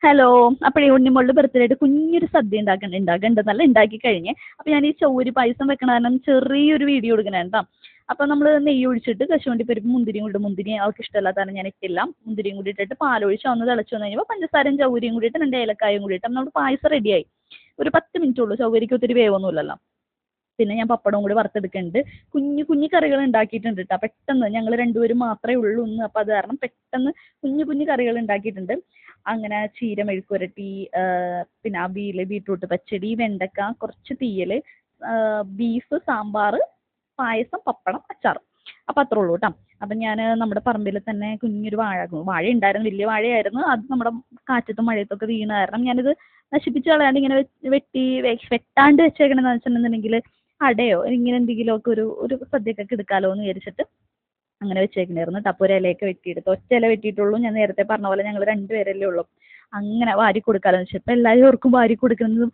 Hello. അപ്പോഴേ ഉണ്ണിമോളുടെ birthday ആയിട്ട് കുഞ്ഞൊരു സദ്യ ഉണ്ടാക്കണ്ടെന്നല്ല ഉണ്ടാക്കി കഴിഞ്ഞ്. അപ്പോൾ ഞാൻ ഈ ചൗരി പായസം വെക്കണ കാരണം ചെറിയൊരു വീഡിയോ എടുക്കണേ കേട്ടോ. അപ്പോൾ നമ്മൾ നെയ്യ് ഒഴിച്ചിട്ട് കശുവണ്ടി പരിപ്പ് മുന്തിരിയും കൂടി, മുന്തിരി അവൾക്ക് ഇഷ്ടമല്ലാത്ത കാരണം ഞാൻ ഇട്ടില്ല. മുന്തിരിയും കൂടി ഇട്ടിട്ട് പാലൊഴിച്ച് ഒന്ന് തിളച്ച് വന്നു കഴിഞ്ഞപ്പോൾ പഞ്ചസാരയും ചൗരിയും കൂടി ഇട്ട് 2 ഏലക്കായും കൂടി ഇട്ട് നമ്മുടെ പായസം റെഡിയായി. ഒരു 10 മിനിറ്റ് ഉള്ളൂ. ചൗരിക്ക് ഒത്തിരി വേവൊന്നുമില്ലല്ലോ. പിന്നെ ഞാൻ പപ്പടവും കൂടി വറുത്തെടുക്കുന്നുണ്ട്. കുഞ്ഞു കുഞ്ഞു കറികൾ ഉണ്ടാക്കിയിട്ടുണ്ട് കേട്ടോ. പെട്ടെന്ന് ഞങ്ങൾ രണ്ടുപേരും മാത്രമേ ഉള്ളൂ ഇന്ന്. അപ്പോൾ അത് കാരണം പെട്ടെന്ന് കുഞ്ഞു കുഞ്ഞു കറികൾ ഉണ്ടാക്കിയിട്ടുണ്ട്. അങ്ങനെ ചീര മെഴുക്കുരട്ടി, പിന്നെ അവിയൽ, ബീട്രൂട്ട് പച്ചടി, വെണ്ടക്ക, കുറച്ച് തീയൽ, ബീഫ്, സാമ്പാർ, പായസം, പപ്പടം, അച്ചാർ. അപ്പോൾ അത്രേ ഉള്ളൂ കേട്ടോ. അപ്പം ഞാൻ നമ്മുടെ പറമ്പിൽ തന്നെ കുഞ്ഞൊരു വാഴ ഉണ്ടായിരുന്നു. വലിയ വാഴയായിരുന്നു. അത് നമ്മുടെ കാറ്റത്തും മഴയത്തൊക്കെ വീണ കാരണം ഞാനിത് നശിപ്പിച്ച് കളയാണ്ട് ഇങ്ങനെ വെട്ടാണ്ട് വെച്ചേക്കണമെന്ന് വെച്ചിട്ടുണ്ടെന്നുണ്ടെങ്കിൽ അടയോ ഇങ്ങനെ എന്തെങ്കിലുമൊക്കെ ഒരു സദ്യക്കൊക്കെ എടുക്കാമല്ലോ എന്ന് വിചാരിച്ചിട്ട് അങ്ങനെ വെച്ചേക്കണായിരുന്നു കേട്ടോ. അപ്പോൾ ഒരു ഇലയൊക്കെ വെട്ടിയെടുത്ത്, ഒറ്റ ഇല വെട്ടിയിട്ടുള്ളൂ. ഞാൻ നേരത്തെ പറഞ്ഞ പോലെ ഞങ്ങൾ 2 പേരല്ലേ ഉള്ളൂ. അങ്ങനെ വാരി കൊടുക്കാമെന്ന് വെച്ചാൽ ഇപ്പം എല്ലാവർക്കും വാരി കൊടുക്കുന്നത്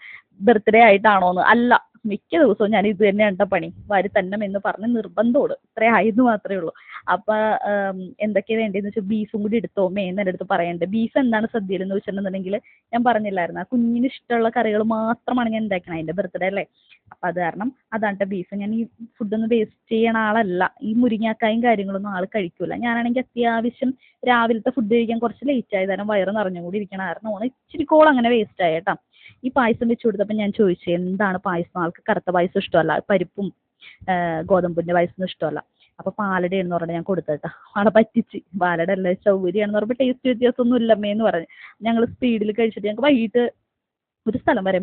ബർത്ത്ഡേ ആയിട്ടാണോന്ന്. അല്ല, മിക്ക ദിവസവും ഞാൻ ഇത് തന്നെയാണ് കേട്ടോ പണി. വാരി തന്നെ എന്ന് പറഞ്ഞ് നിർബന്ധമാണ്. ഇത്രേ ആയെന്ന് മാത്രമേ ഉള്ളൂ. അപ്പോൾ എന്തൊക്കെയാണ് വേണ്ടതെന്ന് വെച്ചാൽ ബീഫും കൂടി എടുത്തോ മേന്ന് എൻ്റെ അടുത്ത് പറയണ്ട്. ബീഫ് എന്താണ് സദ്യയിൽ എന്ന് വെച്ചിട്ടുണ്ടെന്നുണ്ടെങ്കിൽ ഞാൻ പറഞ്ഞില്ലായിരുന്നു, ആ കുഞ്ഞിന് ഇഷ്ടമുള്ള കറികൾ മാത്രമാണ് ഞാൻ ഉണ്ടാക്കണത്. അതിൻ്റെ ബർത്ത്ഡേ അല്ലേ. അപ്പം അത് കാരണം അതാണ് കേട്ടോ ബീഫ്. ഞാൻ ഈ ഫുഡൊന്നും വേസ്റ്റ് ചെയ്യണ ആളല്ല. ഈ മുരിങ്ങാക്കായും കാര്യങ്ങളൊന്നും ആൾ കഴിക്കില്ല. ഞാനാണെങ്കിൽ അത്യാവശ്യം രാവിലത്തെ ഫുഡ് കഴിക്കാൻ കുറച്ച് ലേറ്റ് ആയത് കാരണം വയറ് നിറഞ്ഞും കൂടി ഇരിക്കണ കാരണം ഇച്ചിരി കോൾ അങ്ങനെ വേസ്റ്റ് ആയി കേട്ടോ. ഈ പായസം വെച്ച് കൊടുത്തപ്പോൾ ഞാൻ ചോദിച്ചു എന്താണ് പായസം. ആൾക്ക് കറുത്ത പായസം ഇഷ്ടമല്ല, പരിപ്പും ഗോതമ്പിൻ്റെ പായസം ഇഷ്ടമല്ല. അപ്പോൾ പാലട എന്ന് പറഞ്ഞിട്ട് ഞാൻ കൊടുത്തേട്ടാ. ആളെ പറ്റിച്ച്. പാലട അല്ല ചൗരിയാണെന്ന് പറയുമ്പോൾ ടേസ്റ്റ് വ്യത്യാസമൊന്നും ഇല്ലമ്മേന്ന് പറഞ്ഞു. ഞങ്ങൾ സ്പീഡിൽ കഴിച്ചിട്ട് ഞങ്ങൾക്ക് വൈകിട്ട് ഒരു സ്ഥലം വരെ